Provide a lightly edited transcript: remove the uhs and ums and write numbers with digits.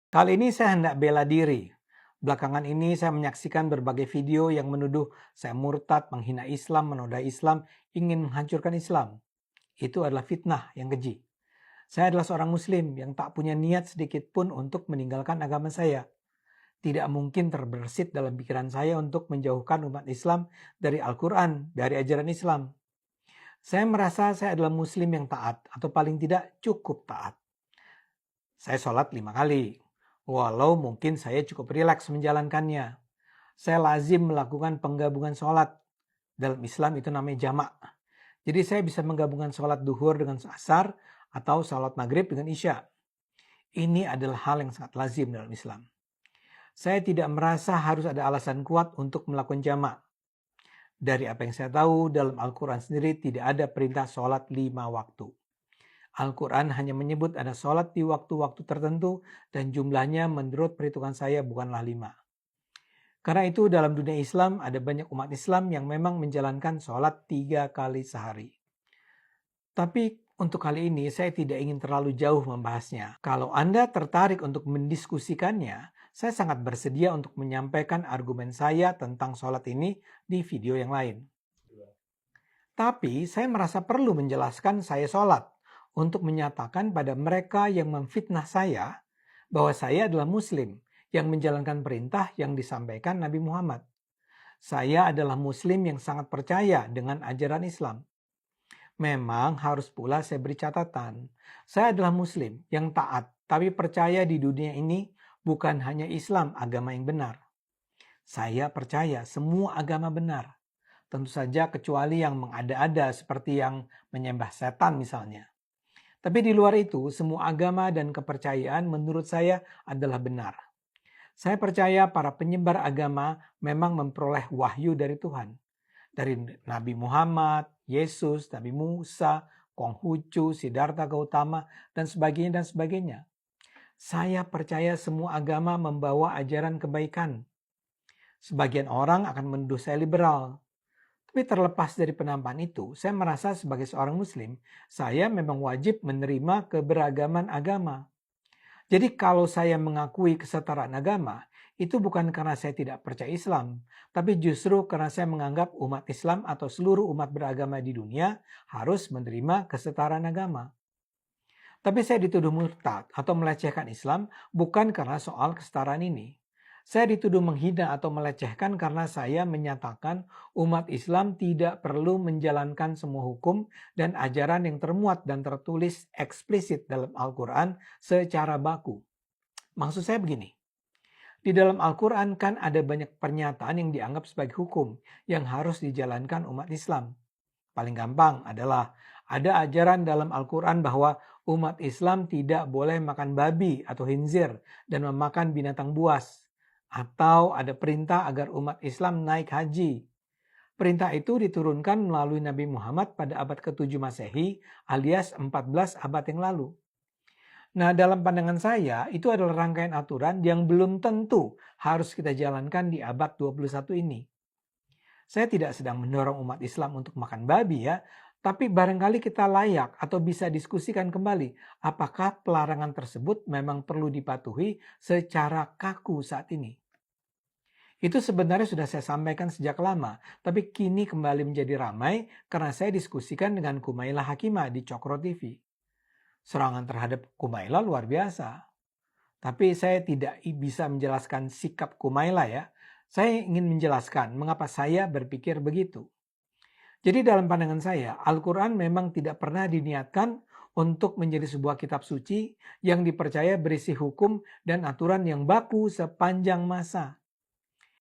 Kali ini saya hendak bela diri. Belakangan ini saya menyaksikan berbagai video yang menuduh saya murtad, menghina Islam, menodai Islam, ingin menghancurkan Islam. Itu adalah fitnah yang keji. Saya adalah seorang muslim yang tak punya niat sedikit pun untuk meninggalkan agama saya. Tidak mungkin terbersit dalam pikiran saya untuk menjauhkan umat Islam dari Al-Quran, dari ajaran Islam. Saya merasa saya adalah muslim yang taat, atau paling tidak cukup taat. Saya sholat 5 kali, walau mungkin saya cukup rileks menjalankannya. Saya lazim melakukan penggabungan sholat. Dalam Islam itu namanya jamak. Jadi saya bisa menggabungkan sholat duhur dengan asar atau sholat maghrib dengan isya. Ini adalah hal yang sangat lazim dalam Islam. Saya tidak merasa harus ada alasan kuat untuk melakukan jamak. Dari apa yang saya tahu, dalam Al-Quran sendiri tidak ada perintah sholat 5 waktu. Al-Quran hanya menyebut ada sholat di waktu-waktu tertentu dan jumlahnya menurut perhitungan saya bukanlah 5. Karena itu dalam dunia Islam ada banyak umat Islam yang memang menjalankan sholat 3 kali sehari. Tapi untuk kali ini saya tidak ingin terlalu jauh membahasnya. Kalau Anda tertarik untuk mendiskusikannya, saya sangat bersedia untuk menyampaikan argumen saya tentang sholat ini di video yang lain. Tapi saya merasa perlu menjelaskan saya sholat untuk menyatakan pada mereka yang memfitnah saya bahwa saya adalah muslim yang menjalankan perintah yang disampaikan Nabi Muhammad. Saya adalah muslim yang sangat percaya dengan ajaran Islam. Memang harus pula saya beri catatan, saya adalah muslim yang taat tapi percaya di dunia ini bukan hanya Islam agama yang benar. Saya percaya semua agama benar. Tentu saja kecuali yang mengada-ada seperti yang menyembah setan misalnya. Tapi di luar itu, semua agama dan kepercayaan menurut saya adalah benar. Saya percaya para penyebar agama memang memperoleh wahyu dari Tuhan. Dari Nabi Muhammad, Yesus, Nabi Musa, Konghucu, Siddhartha Gautama, dan sebagainya. Saya percaya semua agama membawa ajaran kebaikan. Sebagian orang akan menuduh saya liberal. Tapi terlepas dari penampakan itu, saya merasa sebagai seorang muslim, saya memang wajib menerima keberagaman agama. Jadi kalau saya mengakui kesetaraan agama, itu bukan karena saya tidak percaya Islam, tapi justru karena saya menganggap umat Islam atau seluruh umat beragama di dunia harus menerima kesetaraan agama. Tapi saya dituduh murtad atau melecehkan Islam bukan karena soal kesetaraan ini. Saya dituduh menghina atau melecehkan karena saya menyatakan umat Islam tidak perlu menjalankan semua hukum dan ajaran yang termuat dan tertulis eksplisit dalam Al-Quran secara baku. Maksud saya begini, di dalam Al-Quran kan ada banyak pernyataan yang dianggap sebagai hukum yang harus dijalankan umat Islam. Paling gampang adalah ada ajaran dalam Al-Quran bahwa umat Islam tidak boleh makan babi atau khinzir dan memakan binatang buas. Atau ada perintah agar umat Islam naik haji. Perintah itu diturunkan melalui Nabi Muhammad pada abad ke-7 Masehi alias 14 abad yang lalu. Nah, dalam pandangan saya itu adalah rangkaian aturan yang belum tentu harus kita jalankan di abad 21 ini. Saya tidak sedang mendorong umat Islam untuk makan babi ya, tapi barangkali kita layak atau bisa diskusikan kembali apakah pelarangan tersebut memang perlu dipatuhi secara kaku saat ini. Itu sebenarnya sudah saya sampaikan sejak lama, tapi kini kembali menjadi ramai karena saya diskusikan dengan Kumaila Hakimah di Cokro TV. Serangan terhadap Kumaila luar biasa. Tapi saya tidak bisa menjelaskan sikap Kumaila ya. Saya ingin menjelaskan mengapa saya berpikir begitu. Jadi dalam pandangan saya, Al-Quran memang tidak pernah diniatkan untuk menjadi sebuah kitab suci yang dipercaya berisi hukum dan aturan yang baku sepanjang masa.